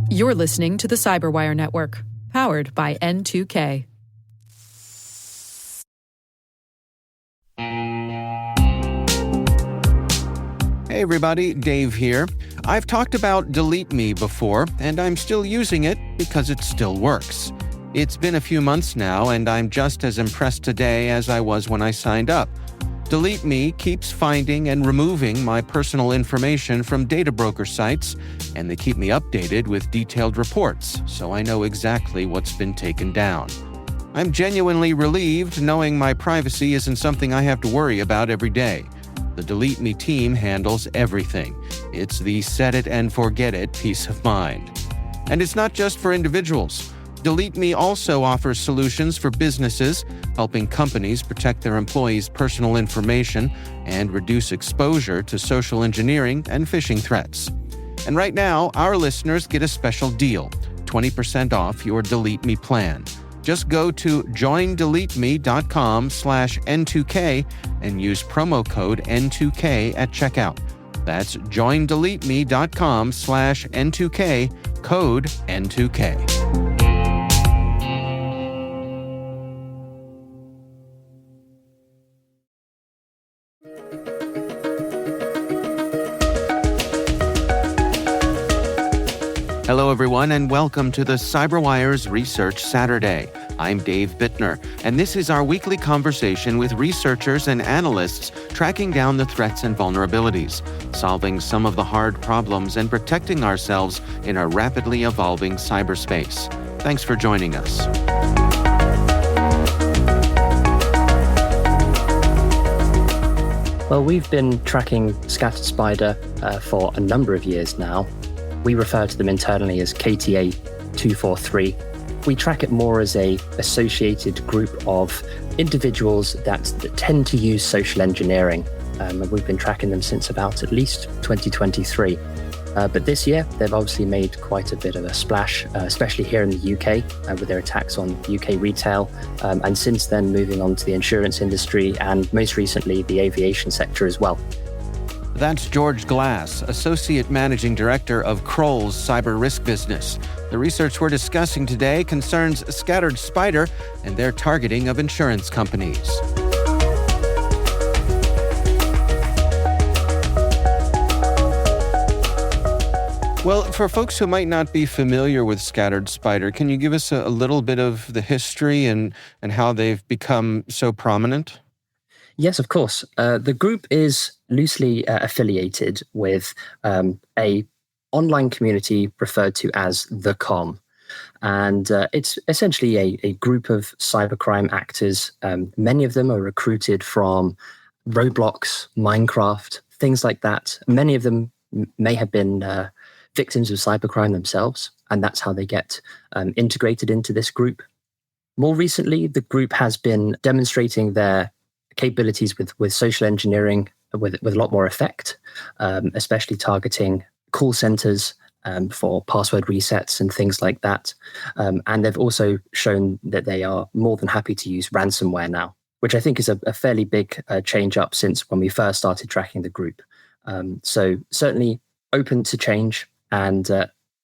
You're listening to the Cyberwire Network, powered by N2K. Hey everybody, Dave here. I've talked about Delete Me before, and I'm still using it because it still works. It's been a few months now, and I'm just as impressed today as I was when I signed up. Delete Me keeps finding and removing my personal information from data broker sites, and they keep me updated with detailed reports, so I know exactly what's been taken down. I'm genuinely relieved knowing my privacy isn't something I have to worry about every day. The Delete Me team handles everything. It's the set it and forget it peace of mind. And it's not just for individuals. Delete Me also offers solutions for businesses, helping companies protect their employees' personal information and reduce exposure to social engineering and phishing threats. And right now, our listeners get a special deal, 20% off your Delete Me plan. Just go to joindeleteme.com/N2K and use promo code N2K at checkout. That's joindeleteme.com/N2K, code N2K. Hello, everyone, and welcome to the CyberWire's Research Saturday. I'm Dave Bittner, and this is our weekly conversation with researchers and analysts tracking down the threats and vulnerabilities, solving some of the hard problems, and protecting ourselves in a rapidly evolving cyberspace. Thanks for joining us. Well, we've been tracking Scattered Spider for a number of years now. We refer to them internally as KTA 243. We track it more as a associated group of individuals that tend to use social engineering. And we've been tracking them since about at least 2023. But this year, they've obviously made quite a bit of a splash, especially here in the UK, with their attacks on UK retail. And since then, moving on to the insurance industry and most recently, the aviation sector as well. That's George Glass, Associate Managing Director of Kroll's Cyber Risk Business. The research we're discussing today concerns Scattered Spider and their targeting of insurance companies. Well, for folks who might not be familiar with Scattered Spider, can you give us a little bit of the history and how they've become so prominent? Yes, of course. The group is loosely affiliated with a online community referred to as the Com. And it's essentially a group of cybercrime actors. Many of them are recruited from Roblox, Minecraft, things like that. Many of them may have been victims of cybercrime themselves, and that's how they get integrated into this group. More recently, the group has been demonstrating their capabilities with social engineering with a lot more effect, especially targeting call centers for password resets and things like that. And they've also shown that they are more than happy to use ransomware now, which I think is a fairly big change up since when we first started tracking the group. So certainly open to change and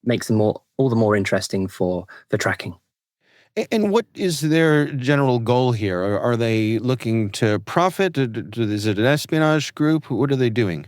makes them all the more interesting for tracking. And what is their general goal here? Are they looking to profit? Is it an espionage group? What are they doing?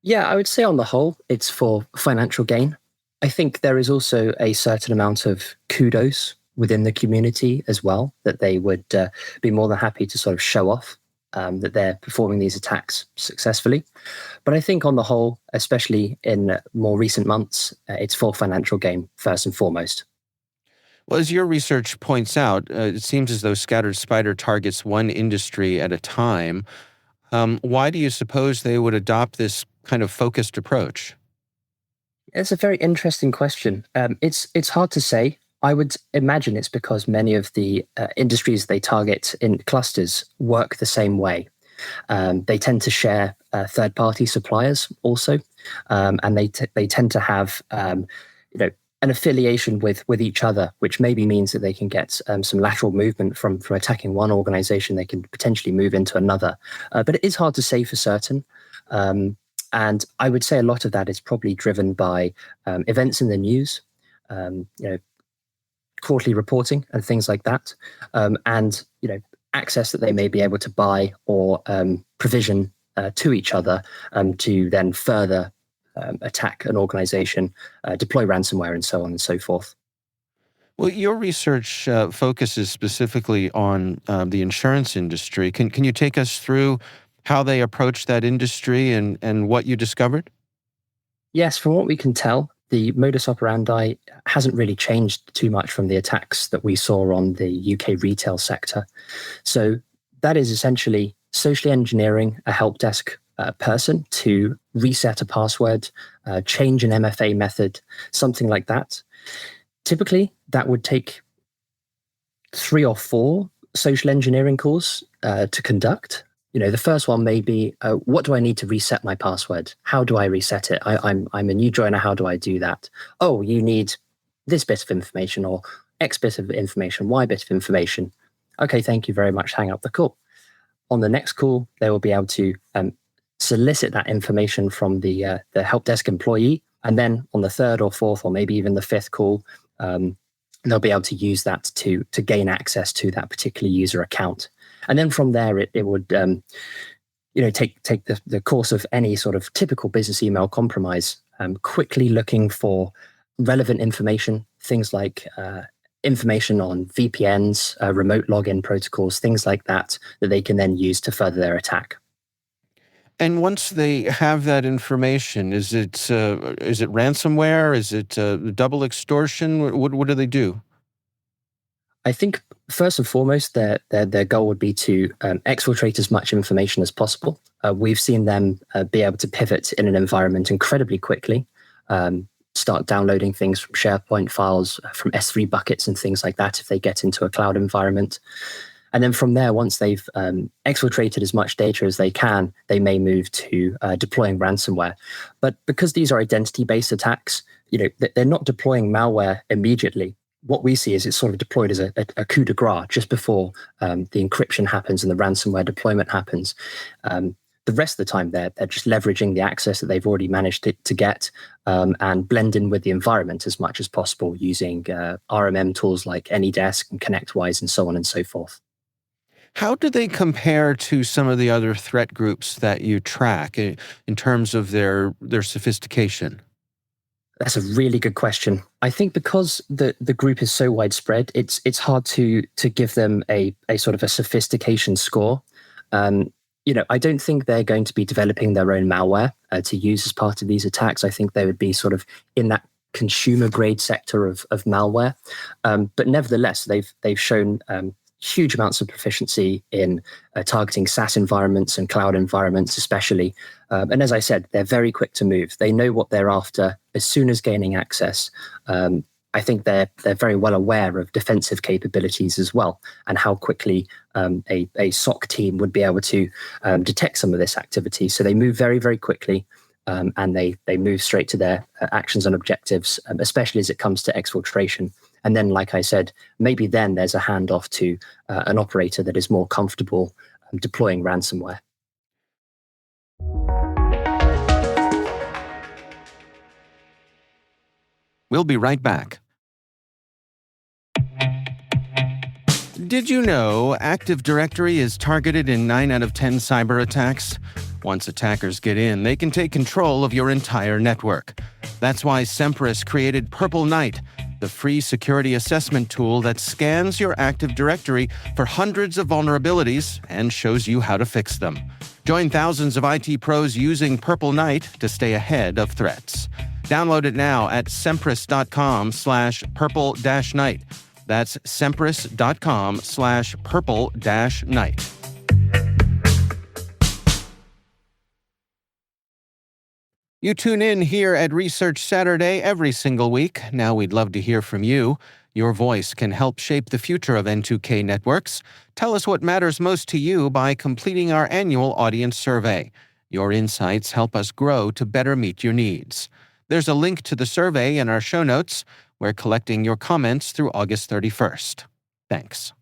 Yeah, I would say on the whole, it's for financial gain. I think there is also a certain amount of kudos within the community as well, that they would be more than happy to sort of show off that they're performing these attacks successfully. But I think on the whole, especially in more recent months, it's for financial gain first and foremost. Well, as your research points out, it seems as though Scattered Spider targets one industry at a time. Why do you suppose they would adopt this kind of focused approach? It's a very interesting question. It's hard to say. I would imagine it's because many of the industries they target in clusters work the same way. They tend to share third-party suppliers also, and they tend to have an affiliation with each other, which maybe means that they can get some lateral movement from attacking one organization. They can potentially move into another, but it is hard to say for certain. And I would say a lot of that is probably driven by events in the news, um, you know, quarterly reporting and things like that, and access that they may be able to buy or provision to each other to then further attack an organization, deploy ransomware, and so on and so forth. Well, your research focuses specifically on the insurance industry. Can you take us through how they approach that industry and what you discovered? Yes, from what we can tell, the modus operandi hasn't really changed too much from the attacks that we saw on the UK retail sector. So that is essentially socially engineering a help desk person to reset a password, change an MFA method, something like that. Typically, that would take 3 or 4 social engineering calls to conduct. The first one may be, what do I need to reset my password? How do I reset it? I'm a new joiner. How do I do that? Oh, you need this bit of information or X bit of information, Y bit of information. Okay, thank you very much. Hang up the call. On the next call, they will be able to solicit that information from the help desk employee. And then on the third or fourth, or maybe even the fifth call, they'll be able to use that to gain access to that particular user account. And then from there, it would take the course of any sort of typical business email compromise, quickly looking for relevant information, things like information on VPNs, remote login protocols, things like that they can then use to further their attack. And once they have that information, is it ransomware? Is it double extortion? What do they do? I think first and foremost, their goal would be to exfiltrate as much information as possible. We've seen them be able to pivot in an environment incredibly quickly, start downloading things from SharePoint files, from S3 buckets and things like that if they get into a cloud environment. And then from there, once they've exfiltrated as much data as they can, they may move to deploying ransomware. But because these are identity-based attacks, they're not deploying malware immediately. What we see is it's sort of deployed as a coup de grace just before the encryption happens and the ransomware deployment happens. The rest of the time, they're just leveraging the access that they've already managed to get and blend in with the environment as much as possible using RMM tools like AnyDesk and ConnectWise and so on and so forth. How do they compare to some of the other threat groups that you track in terms of their sophistication? That's a really good question. I think because the group is so widespread, it's hard to give them a sort of a sophistication score. I don't think they're going to be developing their own malware to use as part of these attacks. I think they would be sort of in that consumer grade sector of malware. But nevertheless, they've shown huge amounts of proficiency in targeting SaaS environments and cloud environments, especially. And as I said, they're very quick to move. They know what they're after as soon as gaining access. I think they're very well aware of defensive capabilities as well, and how quickly a SOC team would be able to detect some of this activity. So they move very, very quickly, and they move straight to their actions and objectives, especially as it comes to exfiltration. And then, like I said, maybe then there's a handoff to an operator that is more comfortable deploying ransomware. We'll be right back. Did you know Active Directory is targeted in 9 out of 10 cyber attacks? Once attackers get in, they can take control of your entire network. That's why Sempris created Purple Knight, the free security assessment tool that scans your Active Directory for hundreds of vulnerabilities and shows you how to fix them. Join thousands of IT pros using Purple Knight to stay ahead of threats. Download it now at sempris.com/purple-knight. That's sempris.com/purple-knight. You tune in here at Research Saturday every single week. Now we'd love to hear from you. Your voice can help shape the future of N2K networks. Tell us what matters most to you by completing our annual audience survey. Your insights help us grow to better meet your needs. There's a link to the survey in our show notes. We're collecting your comments through August 31st. Thanks.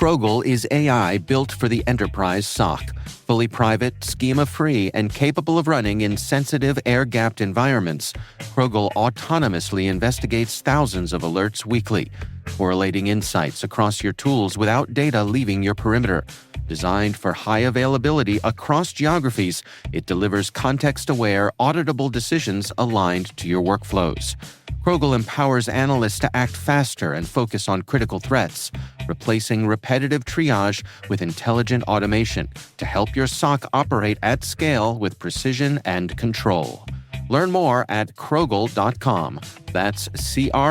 Krogel is AI built for the enterprise SOC, fully private, schema-free, and capable of running in sensitive air-gapped environments. Krogel autonomously investigates thousands of alerts weekly, correlating insights across your tools without data leaving your perimeter. Designed for high availability across geographies, it delivers context-aware, auditable decisions aligned to your workflows. Krogel empowers analysts to act faster and focus on critical threats, replacing repetitive triage with intelligent automation to help your SOC operate at scale with precision and control. Learn more at Krogel.com. That's CROGL.com.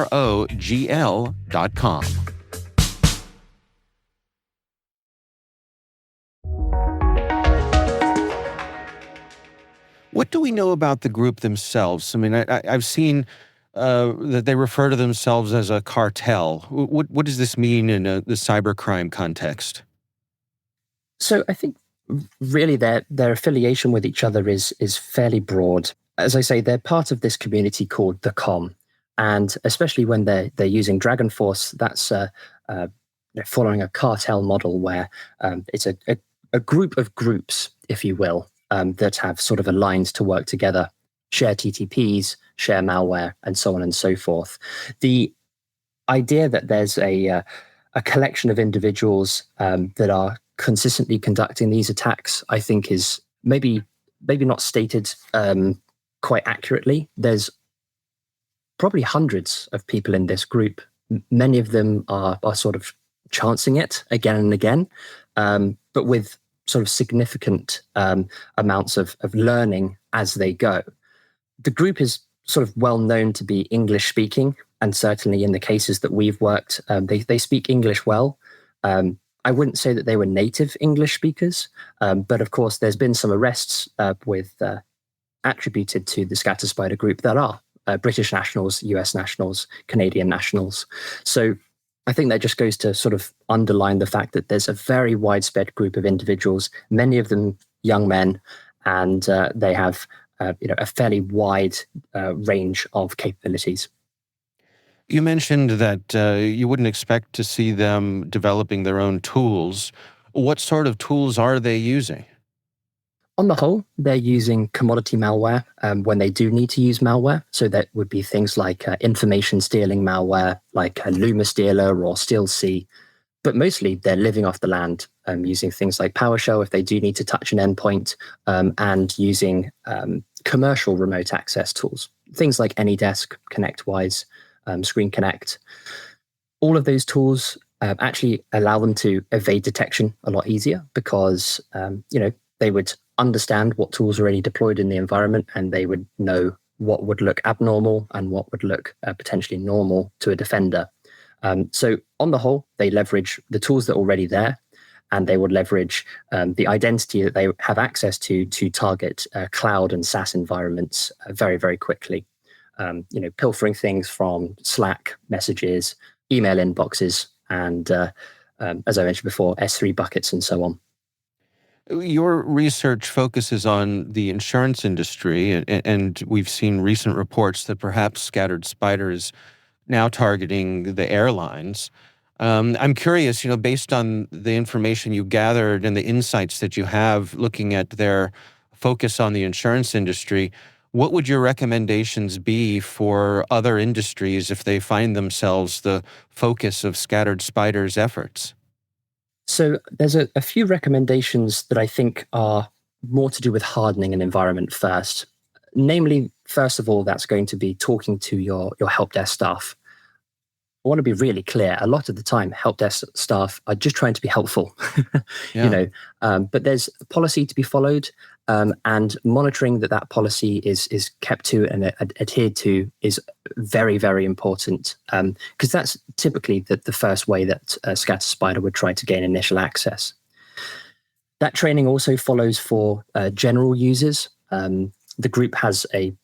What do we know about the group themselves? I mean, I've seen that they refer to themselves as a cartel. What does this mean in the cybercrime context? So I think really their affiliation with each other is fairly broad. As I say, they're part of this community called the Com, and especially when they're using Dragon Force, that's following a cartel model where it's a group of groups, if you will, that have sort of aligned to work together, share TTPs, share malware, and so on and so forth. The idea that there's a collection of individuals that are consistently conducting these attacks, I think, is maybe not stated quite accurately. There's probably hundreds of people in this group. Many of them are sort of chancing it again and again, but with sort of significant amounts of learning as they go. The group is sort of well known to be English speaking, and certainly in the cases that we've worked, they speak English well. I wouldn't say that they were native English speakers, but of course there's been some arrests attributed to the Scatter Spider group that are British nationals, US nationals, Canadian nationals. So I think that just goes to sort of underline the fact that there's a very widespread group of individuals, many of them young men, and they have a fairly wide range of capabilities. You mentioned that you wouldn't expect to see them developing their own tools. What sort of tools are they using? On the whole, they're using commodity malware when they do need to use malware. So that would be things like information stealing malware, like Luma Stealer or StealC. But mostly they're living off the land, using things like PowerShell if they do need to touch an endpoint, and using commercial remote access tools, things like AnyDesk, ConnectWise, Screen Connect. All of those tools actually allow them to evade detection a lot easier because they would understand what tools are already deployed in the environment, and they would know what would look abnormal and what would look potentially normal to a defender. So on the whole, they leverage the tools that are already there, and they would leverage the identity that they have access to target cloud and SaaS environments very, very quickly. Pilfering things from Slack messages, email inboxes, and as I mentioned before, S3 buckets and so on. Your research focuses on the insurance industry, and we've seen recent reports that perhaps Scattered Spider is now targeting the airlines. I'm curious, based on the information you gathered and the insights that you have looking at their focus on the insurance industry, what would your recommendations be for other industries if they find themselves the focus of Scattered Spider's efforts? So there's a few recommendations that I think are more to do with hardening an environment first. Namely, first of all, that's going to be talking to your help desk staff. I want to be really clear. A lot of the time, help desk staff are just trying to be helpful, Yeah. But there's a policy to be followed, and monitoring that policy is kept to and adhered to is very, very important, because that's typically the first way that Scatter Spider would try to gain initial access. That training also follows for general users. The group has a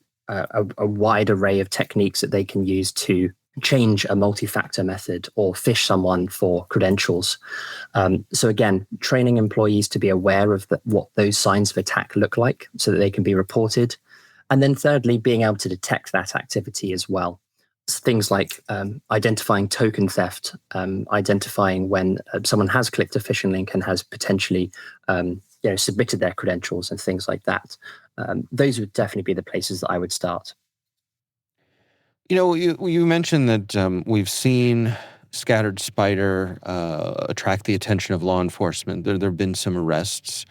wide array of techniques that they can use to change a multi-factor method or phish someone for credentials. So again, training employees to be aware of what those signs of attack look like so that they can be reported. And then thirdly, being able to detect that activity as well. things like identifying token theft, identifying when someone has clicked a phishing link and has potentially submitted their credentials and things like that. Those would definitely be the places that I would start. You mentioned that we've seen Scattered Spider attract the attention of law enforcement. There have been some arrests.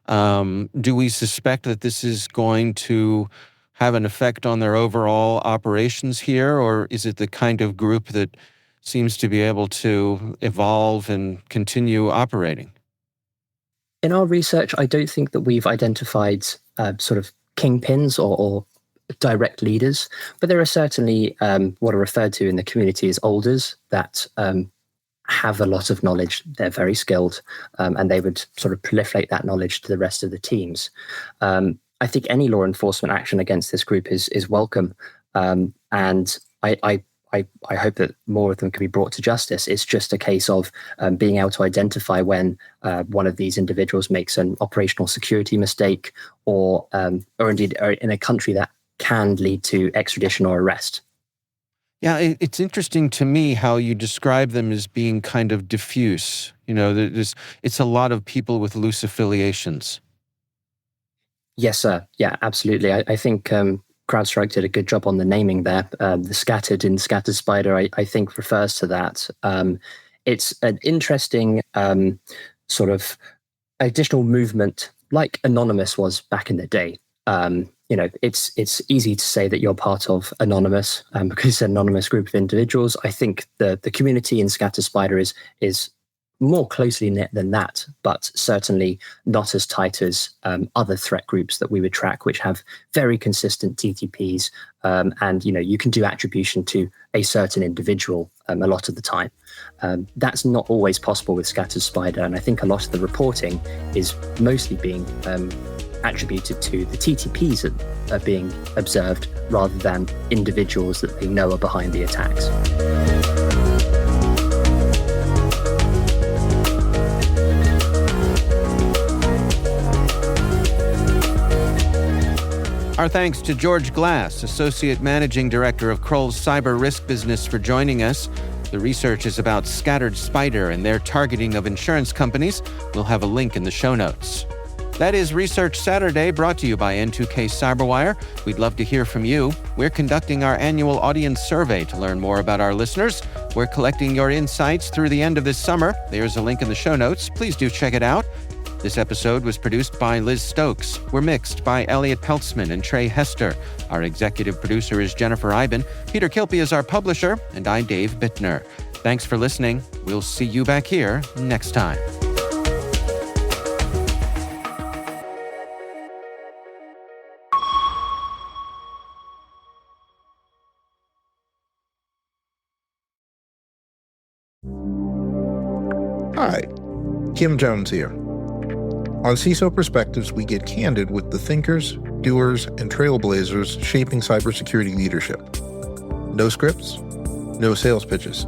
Do we suspect that this is going to have an effect on their overall operations here, or is it the kind of group that seems to be able to evolve and continue operating? In our research, I don't think that we've identified sort of kingpins or direct leaders, but there are certainly what are referred to in the community as alders that have a lot of knowledge. They're very skilled, and they would sort of proliferate that knowledge to the rest of the teams. I think any law enforcement action against this group is welcome, and I hope that more of them can be brought to justice. It's just a case of being able to identify when one of these individuals makes an operational security mistake, or indeed are in a country that can lead to extradition or arrest. Yeah, it's interesting to me how you describe them as being kind of diffuse. It's a lot of people with loose affiliations. Yes, sir. Yeah, absolutely. I think CrowdStrike did a good job on the naming there. The scattered in Scattered Spider, I think, refers to that. It's an interesting sort of additional movement, like Anonymous was back in the day. It's easy to say that you're part of Anonymous because it's an anonymous group of individuals. I think the community in Scattered Spider is more closely knit than that, but certainly not as tight as other threat groups that we would track, which have very consistent TTPs. And you can do attribution to a certain individual a lot of the time. That's not always possible with Scattered Spider, and I think a lot of the reporting is mostly being attributed to the TTPs that are being observed rather than individuals that they know are behind the attacks. Our thanks to George Glass, Associate Managing Director of Kroll's Cyber Risk Business, for joining us. The research is about Scattered Spider and their targeting of insurance companies. We'll have a link in the show notes. That is Research Saturday, brought to you by N2K Cyberwire. We'd love to hear from you. We're conducting our annual audience survey to learn more about our listeners. We're collecting your insights through the end of this summer. There's a link in the show notes. Please do check it out. This episode was produced by Liz Stokes. We're mixed by Elliot Peltzman and Trey Hester. Our executive producer is Jennifer Iben. Peter Kilpie is our publisher, and I'm Dave Bittner. Thanks for listening. We'll see you back here next time. Hi, Kim Jones here. On CISO Perspectives, we get candid with the thinkers, doers, and trailblazers shaping cybersecurity leadership. No scripts, no sales pitches,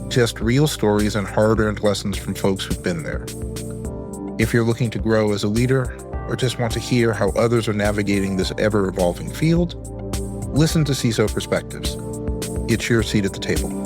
just real stories and hard-earned lessons from folks who've been there. If you're looking to grow as a leader or just want to hear how others are navigating this ever-evolving field, listen to CISO Perspectives. It's your seat at the table.